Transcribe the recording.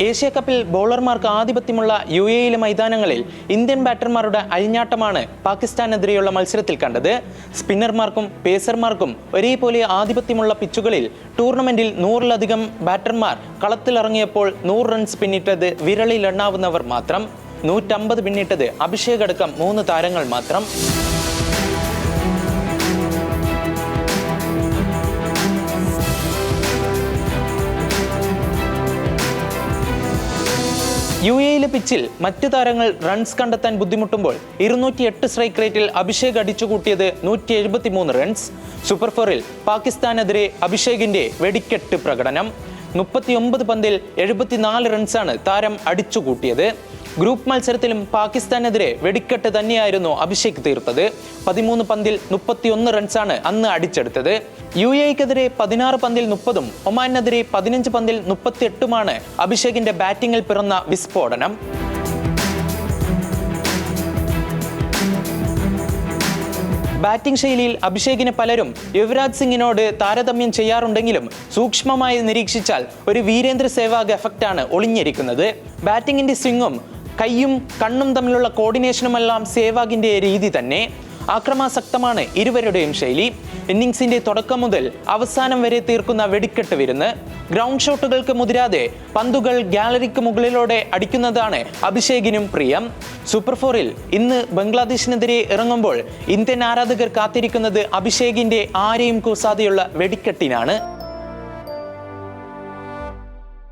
Asia കപ്പിൽ ബോളർമാർക്ക് ആധിപത്യമുള്ള UAE മൈതാനങ്ങളിൽ Indian ബാറ്റർമാരുടെ അഴിഞ്ഞാട്ടമാണ് പാകിസ്ഥാനെതിരെയുള്ള മത്സരത്തിൽ കണ്ടത്. സ്പിന്നർമാർക്കും പേസർമാർക്കും ഒരേപോലെ ആധിപത്യമുള്ള പിച്ചുകളിൽ ടൂർണമെന്റിൽ 100-ലധികം ബാറ്റർമാർ കളത്തിലിറങ്ങിയപ്പോൾ 100 റൺസ് പിന്നിട്ടത് വിരളിലെണ്ണാവുന്നവർ മാത്രം. 150 പിന്നിട്ടത് അഭിഷേക് അടക്കം 3 താരങ്ങൾ മാത്രം. UAE പിച്ചിൽ മറ്റു താരങ്ങൾ റൺസ് കണ്ടെത്താൻ ബുദ്ധിമുട്ടുമ്പോൾ 208 സ്ട്രൈക്ക് റേറ്റിൽ അഭിഷേക് അടിച്ചുകൂട്ടിയത് 173 റൺസ്. സൂപ്പർ 4-ൽ പാകിസ്ഥാനെതിരെ അഭിഷേകിന്റെ വെടിക്കെട്ട് പ്രകടനം. 39 പന്തിൽ 74 റൺസാണ് താരം അടിച്ചുകൂട്ടിയത്. ഗ്രൂപ്പ് മത്സരത്തിലും പാകിസ്ഥാനെതിരെ വെടിക്കെട്ട് തന്നെയായിരുന്നു അഭിഷേക് തീർത്തത്. 13 പന്തിൽ 31 റൺസാണ് അന്ന് അടിച്ചെടുത്തത്. UAEക്കെതിരെ 16 പന്തിൽ 30-ഉം ഒമാനെതിരെ 15 പന്തിൽ 38-ഉമാണ് അഭിഷേകിന്റെ ബാറ്റിംഗിൽ പിറന്ന വിസ്ഫോടനം. ബാറ്റിംഗ് ശൈലിയിൽ അഭിഷേകിനെ പലരും യുവരാജ് സിംഗിനോട് താരതമ്യം ചെയ്യാറുണ്ടെങ്കിലും സൂക്ഷ്മമായി നിരീക്ഷിച്ചാൽ ഒരു വീരേന്ദ്ര സേവാഗ് എഫക്റ്റാണ് ഒളിഞ്ഞിരിക്കുന്നത്. ബാറ്റിംഗിന്റെ സ്വിങ്ങും കൈയും കണ്ണും തമ്മിലുള്ള കോർഡിനേഷനുമെല്ലാം സേവാഗിന്റെ രീതി തന്നെ. ആക്രമാസക്തമാണ് ഇരുവരുടെയും ശൈലി. ഇന്നിംഗ്സിന്റെ തുടക്കം മുതൽ അവസാനം വരെ തീർക്കുന്ന വെടിക്കെട്ട് വിരുന്ന്. ഗ്രൗണ്ട് ഷോട്ടുകൾക്ക് മുതിരാതെ പന്തുകൾ ഗാലറിക്ക് മുകളിലൂടെ അടിക്കുന്നതാണ് അഭിഷേകിനും പ്രിയം. സൂപ്പർ 4-ൽ ഇന്ന് ബംഗ്ലാദേശിനെതിരെ ഇറങ്ങുമ്പോൾ ഇന്ത്യൻ ആരാധകർ കാത്തിരിക്കുന്നത് അഭിഷേകിന്റെ ആരെയും കൂസാതെയുള്ള വെടിക്കെട്ടിനാണ്.